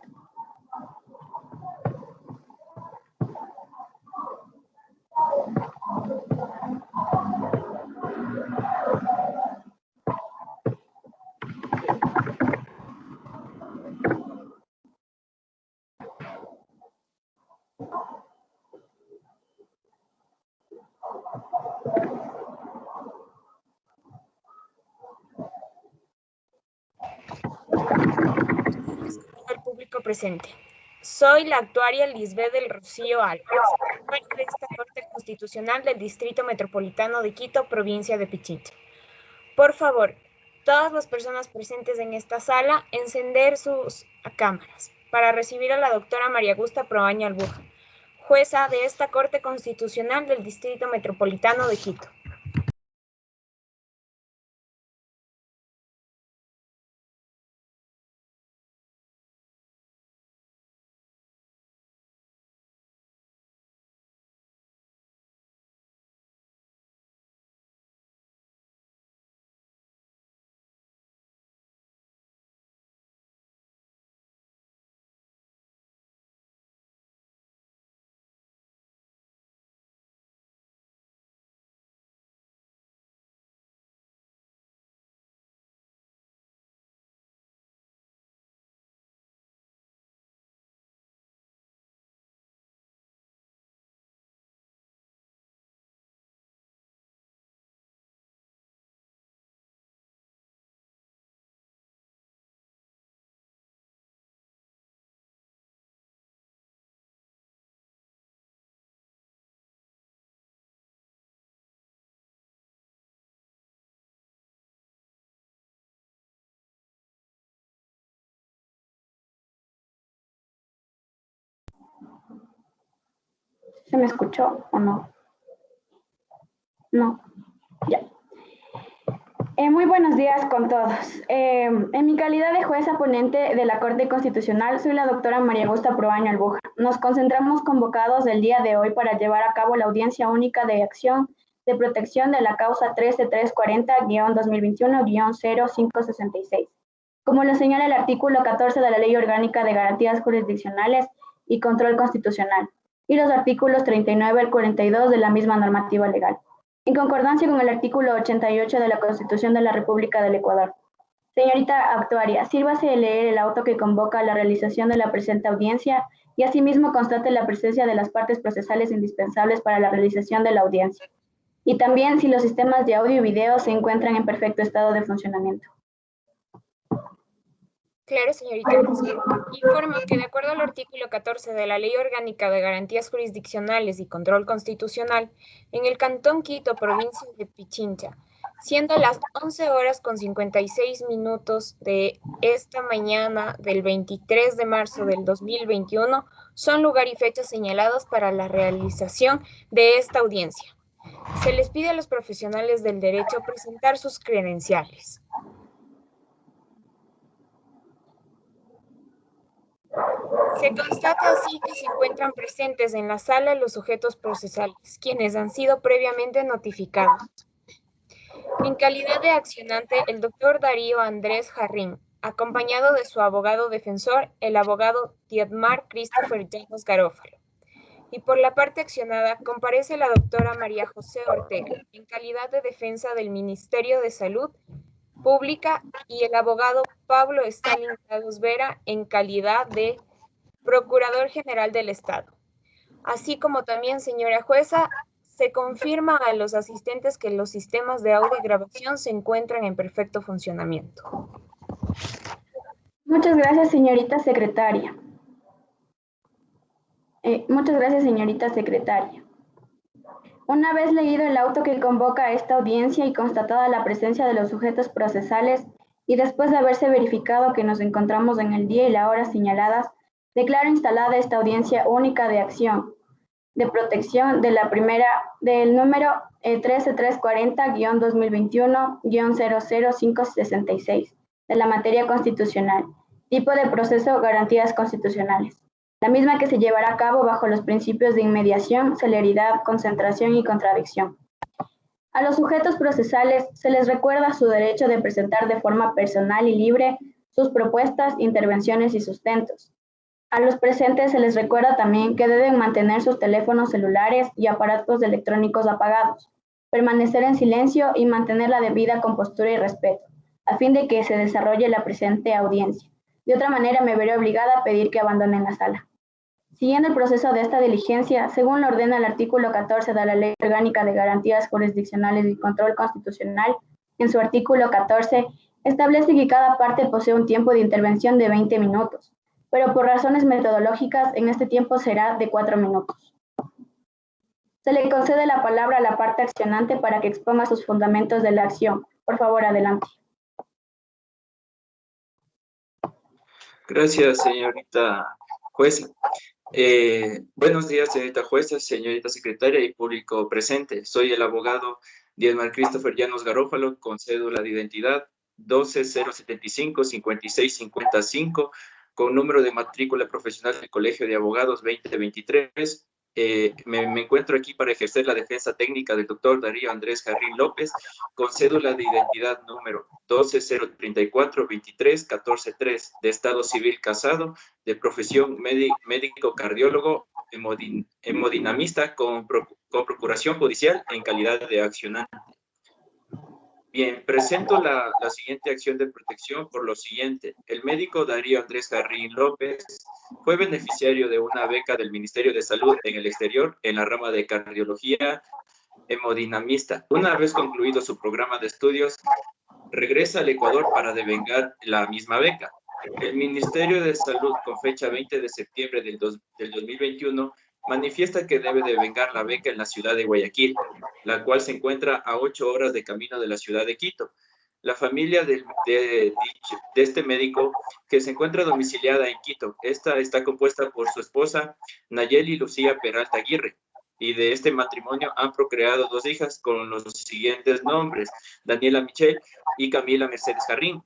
El público presente. Soy la actuaria Lisbeth del Rocío Álvarez, actuaria de esta Corte Constitucional del Distrito Metropolitano de Quito, provincia de Pichincha. Por favor, todas las personas presentes en esta sala, encender sus cámaras para recibir a la doctora María Augusta Proaña Albuja, jueza de esta Corte Constitucional del Distrito Metropolitano de Quito. ¿Se me escuchó o no? No. Ya. Muy buenos días con todos. En mi calidad de jueza ponente de la Corte Constitucional, soy la doctora María Augusta Proaño Albuja. Nos concentramos convocados el día de hoy para llevar a cabo la audiencia única de acción de protección de la causa 13340-2021-0566. Como lo señala el artículo 14 de la Ley Orgánica de Garantías Jurisdiccionales y Control Constitucional, y los artículos 39 al 42 de la misma normativa legal, en concordancia con el artículo 88 de la Constitución de la República del Ecuador. Señorita actuaria, sírvase de leer el auto que convoca a la realización de la presente audiencia y asimismo constate la presencia de las partes procesales indispensables para la realización de la audiencia. Y también si los sistemas de audio y video se encuentran en perfecto estado de funcionamiento. Claro, señorita. Informo que de acuerdo al artículo 14 de la Ley Orgánica de Garantías Jurisdiccionales y Control Constitucional, en el Cantón Quito, provincia de Pichincha, siendo las 11:56 de esta mañana del 23 de marzo del 2021, son lugar y fecha señalados para la realización de esta audiencia. Se les pide a los profesionales del derecho presentar sus credenciales. Se constata así que se encuentran presentes en la sala los sujetos procesales, quienes han sido previamente notificados. En calidad de accionante, el doctor Darío Andrés Jarrín, acompañado de su abogado defensor, el abogado Dietmar Christopher Llanos Garófalo. Y por la parte accionada, comparece la doctora María José Ortega, en calidad de defensa del Ministerio de Salud Pública, y el abogado Pablo Stalin Lados Vera, en calidad de Procurador General del Estado. Así como también, señora jueza, se confirma a los asistentes que los sistemas de audio y grabación se encuentran en perfecto funcionamiento. Muchas gracias, señorita secretaria. Una vez leído el auto que convoca a esta audiencia y constatada la presencia de los sujetos procesales, y después de haberse verificado que nos encontramos en el día y la hora señaladas, declaro instalada esta audiencia única de acción de protección del número 13340-2021-00566 de la materia constitucional, tipo de proceso garantías constitucionales. La misma que se llevará a cabo bajo los principios de inmediación, celeridad, concentración y contradicción. A los sujetos procesales se les recuerda su derecho de presentar de forma personal y libre sus propuestas, intervenciones y sustentos. A los presentes se les recuerda también que deben mantener sus teléfonos celulares y aparatos electrónicos apagados, permanecer en silencio y mantener la debida compostura y respeto, a fin de que se desarrolle la presente audiencia. De otra manera, me veré obligada a pedir que abandonen la sala. Siguiendo el proceso de esta diligencia, según lo ordena el artículo 14 de la Ley Orgánica de Garantías Jurisdiccionales y Control Constitucional, en su artículo 14, establece que cada parte posee un tiempo de intervención de 20 minutos, pero por razones metodológicas, en este tiempo será de 4 minutos. Se le concede la palabra a la parte accionante para que exponga sus fundamentos de la acción. Por favor, adelante. Gracias, señorita jueza. Buenos días, señorita jueza, señorita secretaria y público presente. Soy el abogado Dietmar Christopher Llanos Garófalo, con cédula de identidad 12-075-5655, con número de matrícula profesional del Colegio de Abogados 2023. Me encuentro aquí para ejercer la defensa técnica del doctor Darío Andrés Jarrín López, con cédula de identidad número 12-034-23-14-3, de estado civil casado, de profesión médico cardiólogo, hemodinamista, con procuración judicial en calidad de accionante. Bien, presento la siguiente acción de protección por lo siguiente. El médico Darío Andrés Jarrín López fue beneficiario de una beca del Ministerio de Salud en el exterior en la rama de cardiología hemodinamista. Una vez concluido su programa de estudios, regresa al Ecuador para devengar la misma beca. El Ministerio de Salud, con fecha 20 de septiembre del 2021, manifiesta que debe devengar la beca en la ciudad de Guayaquil, la cual se encuentra a 8 horas de camino de la ciudad de Quito. La familia de este médico, que se encuentra domiciliada en Quito, está compuesta por su esposa Nayeli Lucía Peralta Aguirre, y de este matrimonio han procreado 2 hijas con los siguientes nombres: Daniela Michelle y Camila Mercedes Jarrín.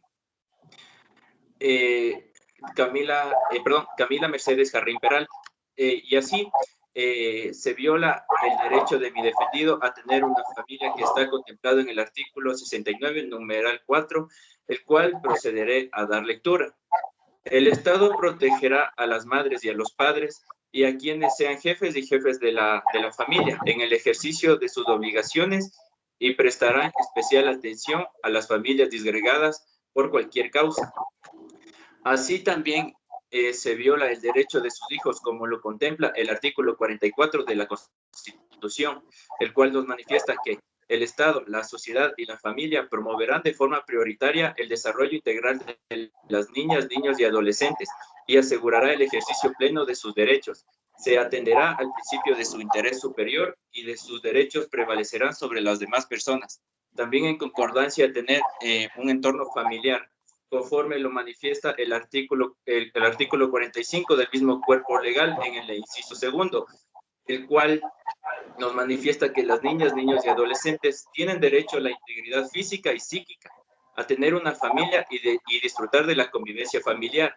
Camila Mercedes Jarrín Peral. Y así se viola el derecho de mi defendido a tener una familia que está contemplado en el artículo 69, numeral 4, el cual procederé a dar lectura. El Estado protegerá a las madres y a los padres y a quienes sean jefes y jefes de la familia en el ejercicio de sus obligaciones y prestará especial atención a las familias disgregadas por cualquier causa. Así también se viola el derecho de sus hijos, como lo contempla el artículo 44 de la Constitución, el cual nos manifiesta que el Estado, la sociedad y la familia promoverán de forma prioritaria el desarrollo integral de las niñas, niños y adolescentes y asegurará el ejercicio pleno de sus derechos. Se atenderá al principio de su interés superior y de sus derechos prevalecerán sobre las demás personas. También en concordancia tener un entorno familiar, conforme lo manifiesta el artículo 45 del mismo cuerpo legal en el inciso segundo, el cual nos manifiesta que las niñas, niños y adolescentes tienen derecho a la integridad física y psíquica, a tener una familia y disfrutar de la convivencia familiar.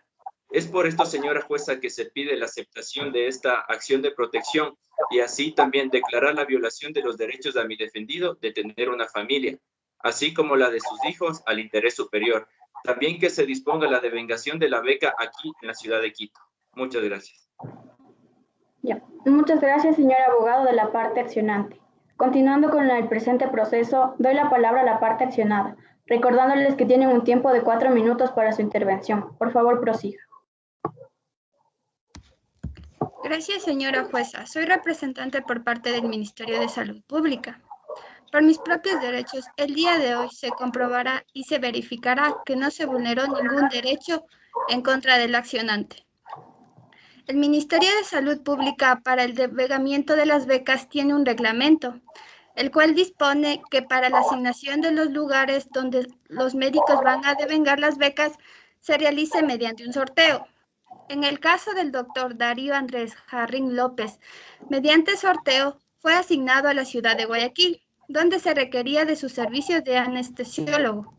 Es por esto, señora jueza, que se pide la aceptación de esta acción de protección y así también declarar la violación de los derechos de mi defendido de tener una familia, así como la de sus hijos al interés superior. También que se disponga la devengación de la beca aquí en la ciudad de Quito. Muchas gracias. Ya. Muchas gracias, señor abogado de la parte accionante. Continuando con el presente proceso, doy la palabra a la parte accionada, recordándoles que tienen un tiempo de 4 minutos para su intervención. Por favor, prosiga. Gracias, señora jueza. Soy representante por parte del Ministerio de Salud Pública. Por mis propios derechos, el día de hoy se comprobará y se verificará que no se vulneró ningún derecho en contra del accionante. El Ministerio de Salud Pública para el devengamiento de las becas tiene un reglamento, el cual dispone que para la asignación de los lugares donde los médicos van a devengar las becas se realice mediante un sorteo. En el caso del doctor Darío Andrés Jarrín López, mediante sorteo fue asignado a la ciudad de Guayaquil, donde se requería de sus servicios de anestesiólogo.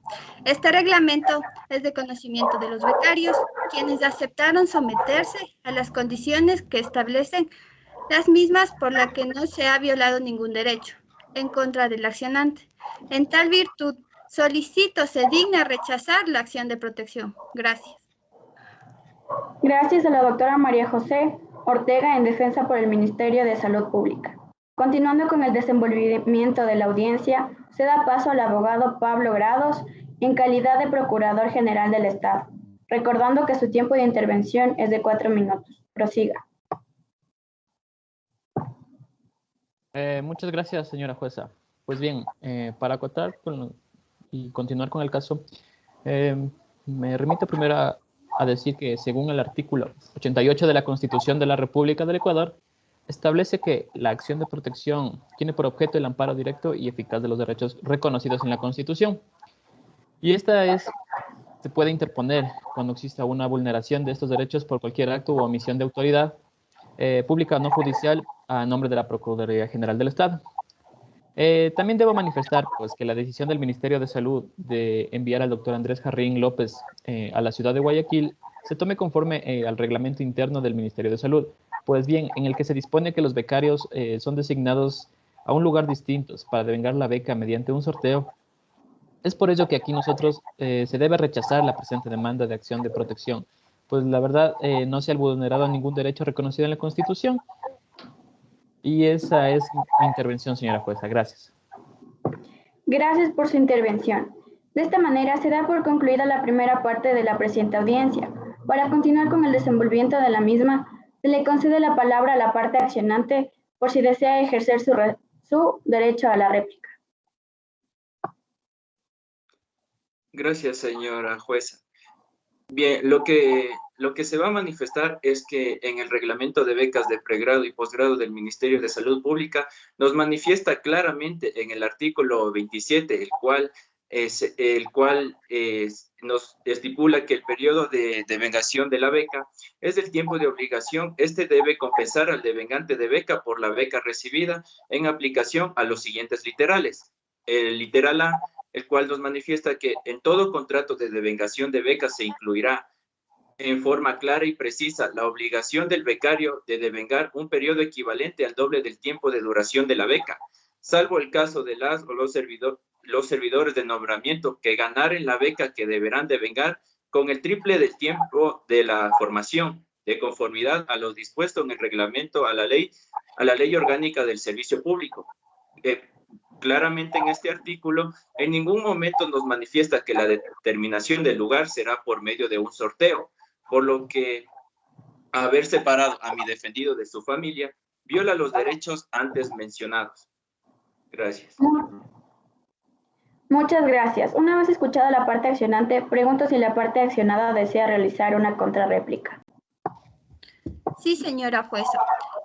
Este reglamento es de conocimiento de los becarios, quienes aceptaron someterse a las condiciones que establecen las mismas, por la que no se ha violado ningún derecho en contra del accionante. En tal virtud, solicito se digne a rechazar la acción de protección. Gracias. Gracias a la doctora María José Ortega en defensa por el Ministerio de Salud Pública. Continuando con el desenvolvimiento de la audiencia, se da paso al abogado Pablo Grados en calidad de Procurador General del Estado, recordando que su tiempo de intervención es de 4 minutos. Prosiga. Muchas gracias, señora jueza. Pues bien, para acotar y continuar con el caso, me remito primero a decir que según el artículo 88 de la Constitución de la República del Ecuador, establece que la acción de protección tiene por objeto el amparo directo y eficaz de los derechos reconocidos en la Constitución. Y esta se puede interponer cuando exista una vulneración de estos derechos por cualquier acto u omisión de autoridad pública o no judicial a nombre de la Procuraduría General del Estado. También debo manifestar pues, que la decisión del Ministerio de Salud de enviar al doctor Andrés Jarrín López a la ciudad de Guayaquil se tome conforme al reglamento interno del Ministerio de Salud, pues bien, en el que se dispone que los becarios son designados a un lugar distinto para devengar la beca mediante un sorteo. Es por ello que aquí nosotros se debe rechazar la presente demanda de acción de protección, pues la verdad no se ha vulnerado ningún derecho reconocido en la Constitución. Y esa es mi intervención, señora jueza. Gracias. Gracias por su intervención. De esta manera se da por concluida la primera parte de la presente audiencia. Para continuar con el desenvolvimiento de la misma, se le concede la palabra a la parte accionante por si desea ejercer su derecho a la réplica. Gracias, señora jueza. Bien, lo que se va a manifestar es que en el reglamento de becas de pregrado y posgrado del Ministerio de Salud Pública nos manifiesta claramente en el artículo 27, el cual el cual nos estipula que el periodo de devengación de la beca es del tiempo de obligación. Este debe compensar al devengante de beca por la beca recibida en aplicación a los siguientes literales. El literal A, el cual nos manifiesta que en todo contrato de devengación de beca se incluirá en forma clara y precisa la obligación del becario de devengar un periodo equivalente al doble del tiempo de duración de la beca, salvo el caso de las o los servidores de nombramiento que ganaren la beca, que deberán devengar con el triple del tiempo de la formación, de conformidad a lo dispuesto en el reglamento a la ley orgánica del servicio público. Claramente en este artículo, en ningún momento nos manifiesta que la determinación del lugar será por medio de un sorteo, por lo que haber separado a mi defendido de su familia viola los derechos antes mencionados. Gracias. Muchas gracias. Una vez escuchada la parte accionante, pregunto si la parte accionada desea realizar una contrarréplica. Sí, señora jueza.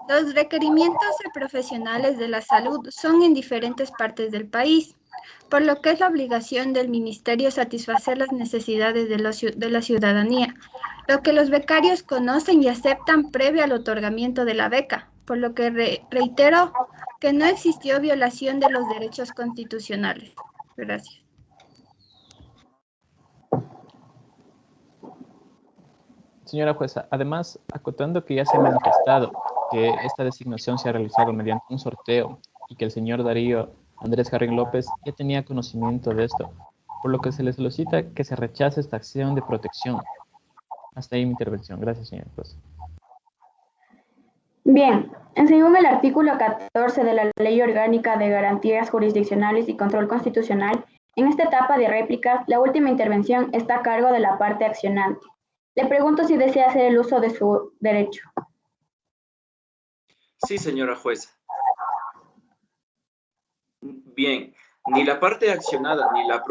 Los requerimientos de profesionales de la salud son en diferentes partes del país, por lo que es la obligación del ministerio satisfacer las necesidades de la ciudadanía, lo que los becarios conocen y aceptan previo al otorgamiento de la beca, por lo que reitero que no existió violación de los derechos constitucionales. Gracias. Señora jueza, además, acotando que ya se ha manifestado que esta designación se ha realizado mediante un sorteo y que el señor Darío Andrés Jarrín López ya tenía conocimiento de esto, por lo que se le solicita que se rechace esta acción de protección. Hasta ahí mi intervención. Gracias, señora jueza. Bien, según el artículo 14 de la Ley Orgánica de Garantías Jurisdiccionales y Control Constitucional, en esta etapa de réplicas, la última intervención está a cargo de la parte accionante. Le pregunto si desea hacer el uso de su derecho. Sí, señora jueza. Bien, ni la parte accionada ni la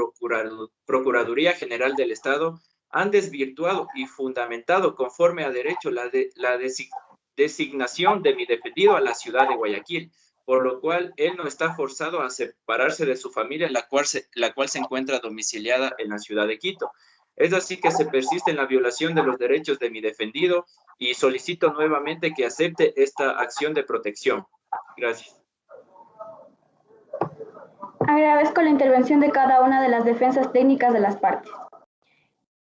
Procuraduría General del Estado han desvirtuado y fundamentado conforme a derecho la designación de mi defendido a la ciudad de Guayaquil, por lo cual él no está forzado a separarse de su familia, la cual se encuentra domiciliada en la ciudad de Quito. Es así que se persiste en la violación de los derechos de mi defendido y solicito nuevamente que acepte esta acción de protección. Gracias. Agradezco la intervención de cada una de las defensas técnicas de las partes.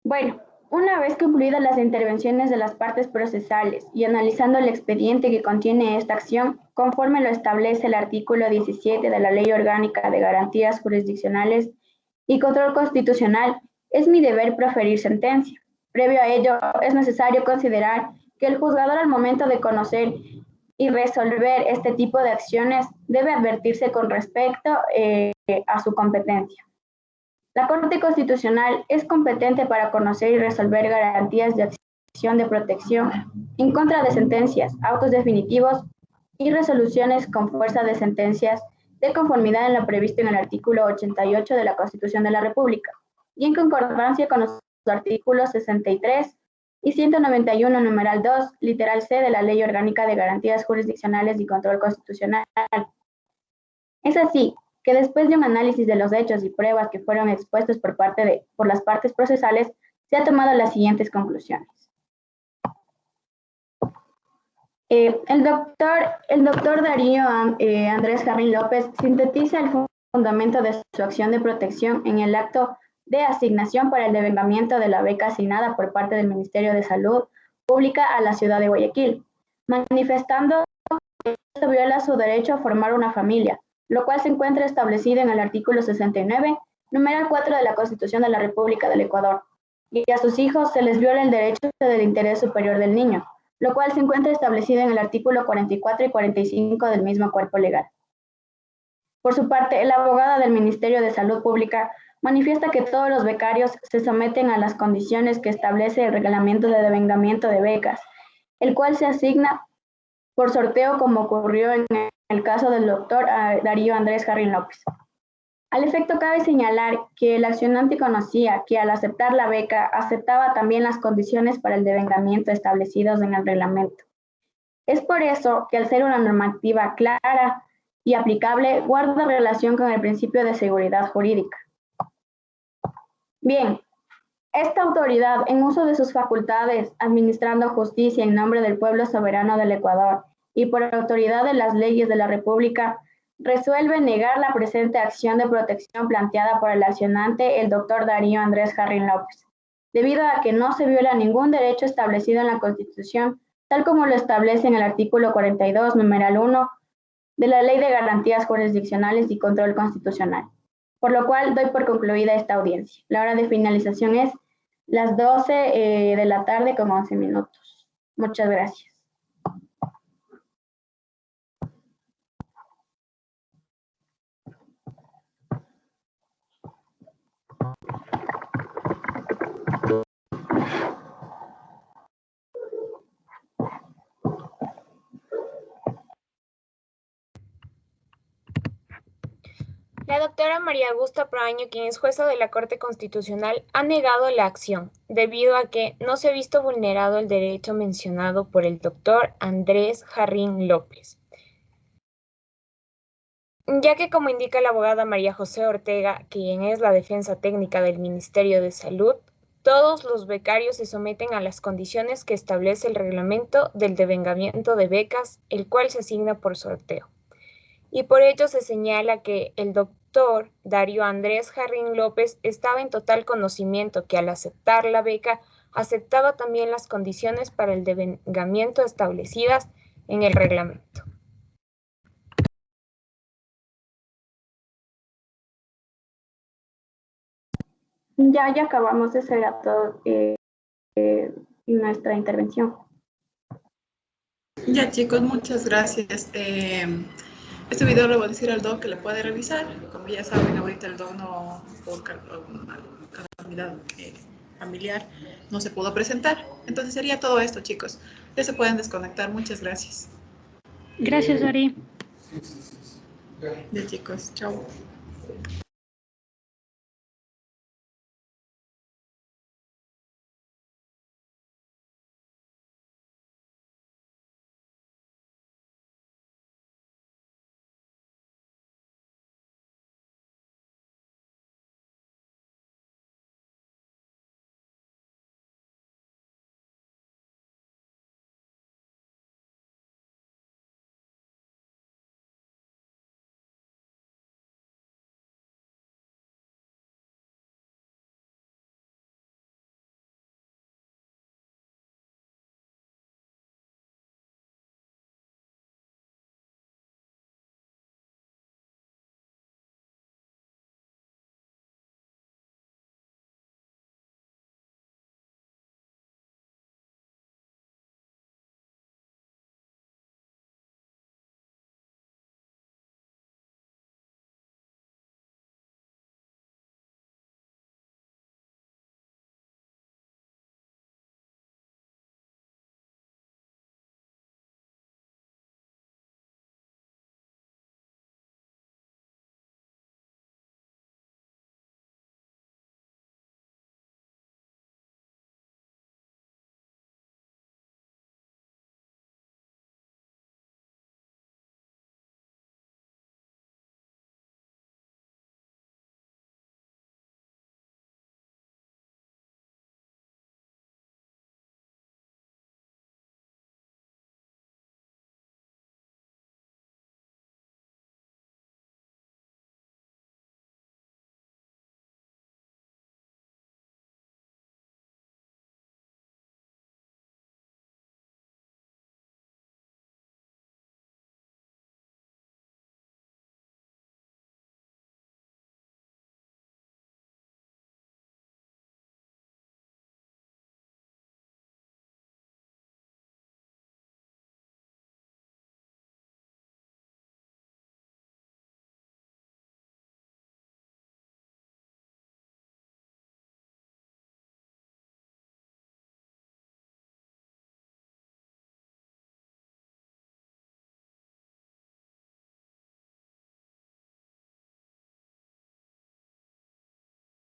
Bueno, una vez concluidas las intervenciones de las partes procesales y analizando el expediente que contiene esta acción, conforme lo establece el artículo 17 de la Ley Orgánica de Garantías Jurisdiccionales y Control Constitucional, es mi deber proferir sentencia. Previo a ello, es necesario considerar que el juzgador, al momento de conocer y resolver este tipo de acciones, debe advertirse con respecto a su competencia. La Corte Constitucional es competente para conocer y resolver garantías de acción de protección en contra de sentencias, autos definitivos y resoluciones con fuerza de sentencias de conformidad en lo previsto en el artículo 88 de la Constitución de la República y en concordancia con los artículos 63 y 191, numeral 2, literal C de la Ley Orgánica de Garantías Jurisdiccionales y Control Constitucional. Es así que después de un análisis de los hechos y pruebas que fueron expuestos por las partes procesales, se han tomado las siguientes conclusiones. El doctor Darío Andrés Jarrín López sintetiza el fundamento de su acción de protección en el acto de asignación para el devengamiento de la beca asignada por parte del Ministerio de Salud Pública a la ciudad de Guayaquil, manifestando que esto viola su derecho a formar una familia, lo cual se encuentra establecido en el artículo 69, numeral 4 de la Constitución de la República del Ecuador, y a sus hijos se les viola el derecho del interés superior del niño, lo cual se encuentra establecido en el artículo 44 y 45 del mismo cuerpo legal. Por su parte, la abogada del Ministerio de Salud Pública manifiesta que todos los becarios se someten a las condiciones que establece el reglamento de devengamiento de becas, el cual se asigna por sorteo como ocurrió en el caso del doctor Darío Andrés Jarrín López. Al efecto, cabe señalar que el accionante conocía que al aceptar la beca, aceptaba también las condiciones para el devengamiento establecidos en el reglamento. Es por eso que al ser una normativa clara y aplicable, guarda relación con el principio de seguridad jurídica. Bien, esta autoridad, en uso de sus facultades, administrando justicia en nombre del pueblo soberano del Ecuador y por autoridad de las leyes de la República, resuelve negar la presente acción de protección planteada por el accionante, el doctor Darío Andrés Jarrín López, debido a que no se viola ningún derecho establecido en la Constitución, tal como lo establece en el artículo 42, numeral 1, de la Ley de Garantías Jurisdiccionales y Control Constitucional, por lo cual doy por concluida esta audiencia. La hora de finalización es las 12 de la tarde con 11 minutos. Muchas gracias. La doctora María Augusta Proaño, quien es jueza de la Corte Constitucional, ha negado la acción, debido a que no se ha visto vulnerado el derecho mencionado por el doctor Andrés Jarrín López, ya que, como indica la abogada María José Ortega, quien es la defensa técnica del Ministerio de Salud, todos los becarios se someten a las condiciones que establece el reglamento del devengamiento de becas, el cual se asigna por sorteo. Y por ello se señala que el doctor Darío Andrés Jarrín López estaba en total conocimiento que al aceptar la beca, aceptaba también las condiciones para el devengamiento establecidas en el reglamento. Ya acabamos de hacer a todo nuestra intervención. Ya, chicos, muchas gracias. Este video le voy a decir al doc que lo puede revisar. Como ya saben, ahorita el doc no, por calamidad familiar, no se pudo presentar. Entonces sería todo esto, chicos. Ya se pueden desconectar. Muchas gracias. Gracias, Ari. Ya, chicos. Chao.